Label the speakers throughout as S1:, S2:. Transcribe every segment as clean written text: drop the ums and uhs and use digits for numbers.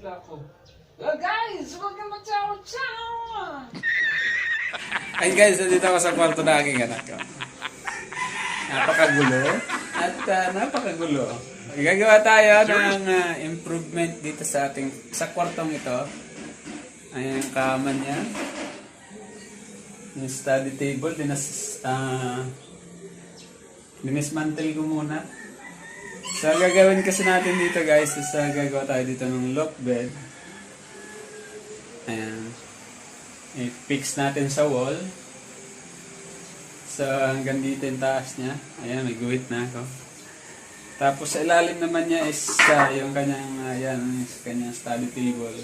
S1: Ako. Well guys, welcome back to our channel!
S2: Ay guys, nandito ako sa kwarto na aking anak ko. Napakagulo at napakagulo. Gagawa tayo ng improvement dito sa kwartong ito. Ayan yung kama niya. Yung study table, dinismantle ko muna. So, gagawin kasi natin dito guys is gagawa tayo dito ng LoftBed. Ayan. I-fix natin sa wall. So, hanggang dito yung taas niya. Ayan, may guhit na ako. Tapos, sa ilalim naman niya is yung kanyang study table.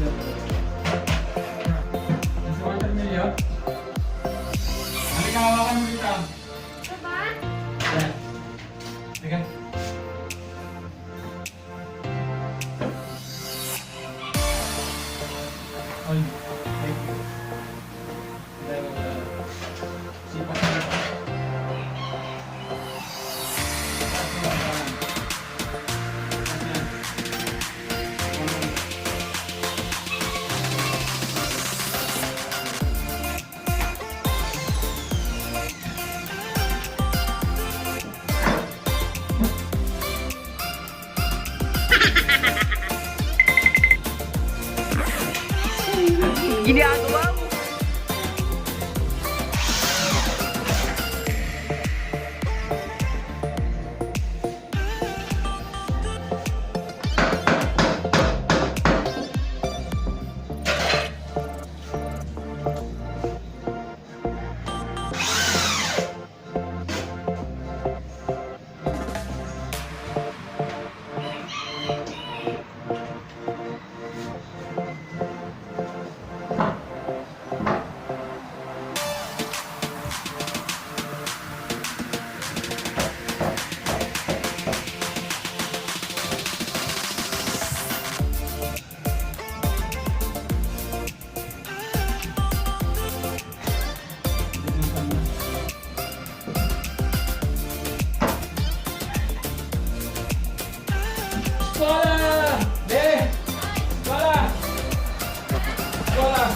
S2: Sa watermelon? Halika, hawakan mo dito.
S3: Papa?
S2: Yan. Halika. Oy, thank you. Sipat na.
S3: Ginagawa mo?
S2: Sekolah! Deh! Sekolah! Sekolah!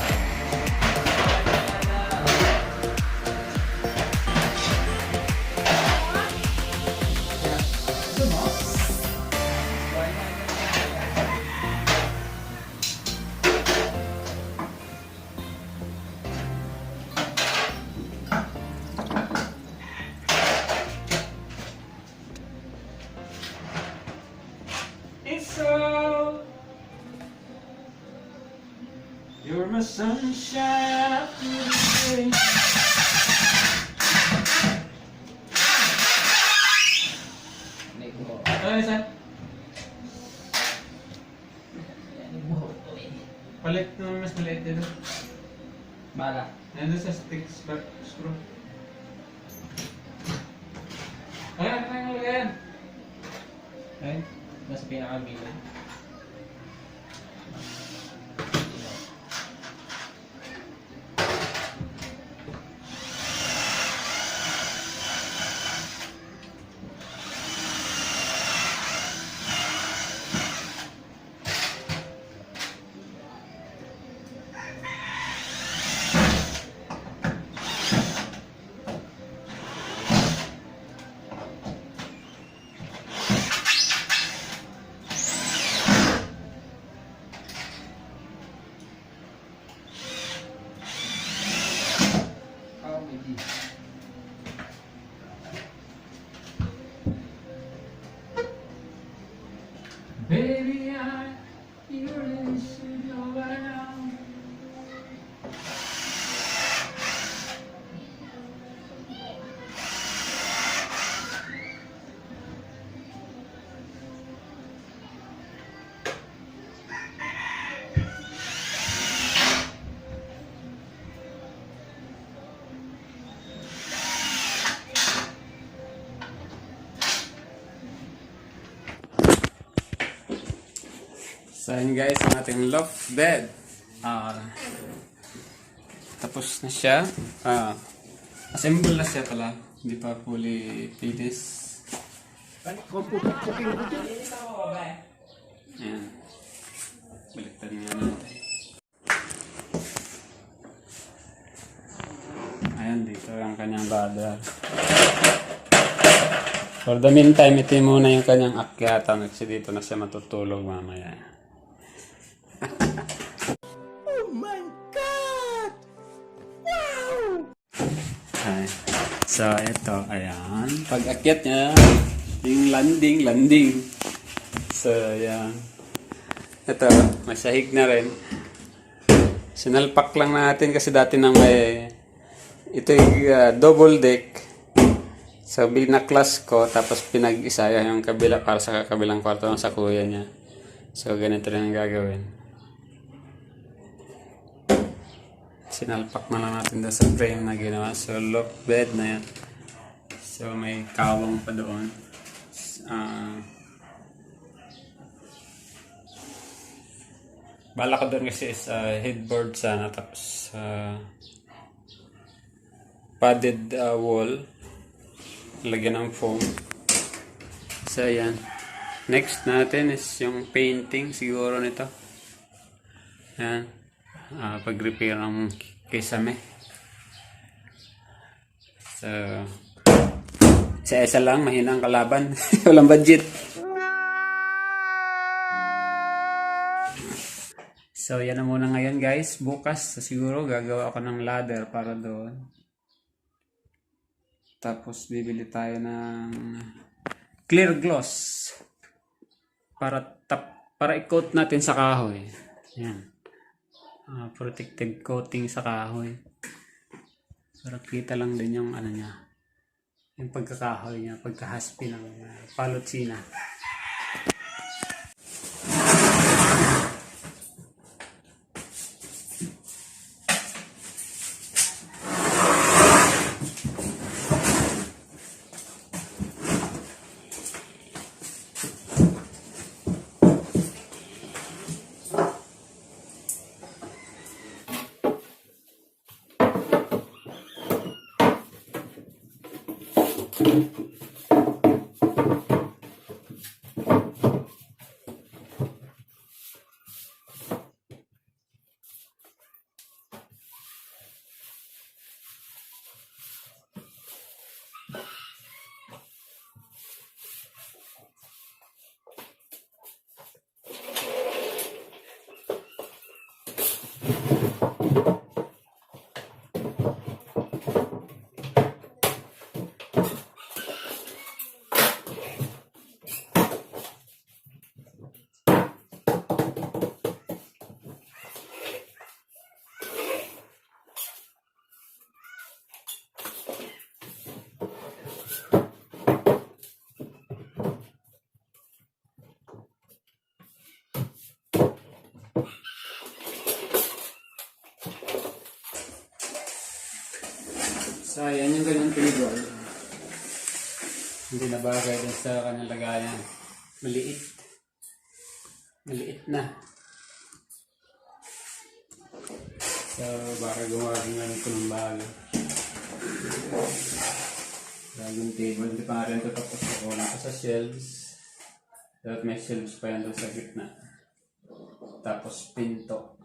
S2: It's so. You're my sunshine after the rain. Ano isa? Palit na mas maliit dito.
S1: Baka.
S2: Nandun sa sticks back screw. Ayan.
S1: Ay, nasa pinaka-bilo.
S2: Baby, you're in the studio right now. So yun guys, ang ating loft bed. Tapos na siya. Assemble na siya pala. Hindi pa fully finished. Ayan. Baliktad nga natin. Ayan, dito ang kanyang ladder. For the meantime, ito muna yung kanyang akyatan. Kasi dito na siya matutulog mamaya.
S3: Oh my God! Wow!
S2: Ay. So, ito. Ayan. Pag-akyat niya, yung landing. So, ayan. Ito, may sahig na rin. Sinalpak lang natin kasi dati nang may ito yung double deck. So, binaklas ko, tapos pinag-isa yung kabila para sa kabilang kwarto ng sa kuya niya. So, ganito rin ang gagawin. Sinalpak na lang natin doon sa frame na ginawa. So, LoftBed na yan. So, may kawang pa doon. Bala ko doon kasi is headboard sana. Tapos, padded wall. Lagyan ng foam. So, yan. Next natin is yung painting siguro nito. Yan. Pag-repair ng kisame. So, isa-isa lang, mahinang kalaban. Walang budget. So, yan na muna ngayon guys. Bukas, siguro gagawa ako ng ladder para doon. Tapos, bibili tayo ng clear gloss. Para i-coat natin sa kahoy. Yan. Protective coating sa kahoy. Para kita lang din yung ano niya. Yung pagkakahoy niya, pagkahaspi ng palochina. So, yan yung ganyan pinigol. Hindi na bagay din sa kanyang lagayan. Maliit. Maliit na. So, baka gumawa rin namin ito ng bago. Bagong table. Hindi pa rin ito tapos na pa sa shelves. Dapat may shelves pa yan doon sa gitna. Tapos pinto.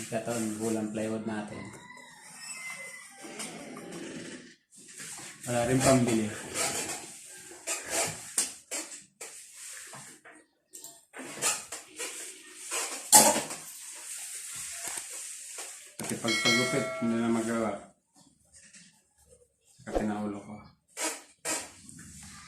S2: Kataon bulang plywood natin. Wala rin pambili. Pati pagpagupit, hindi na magawa.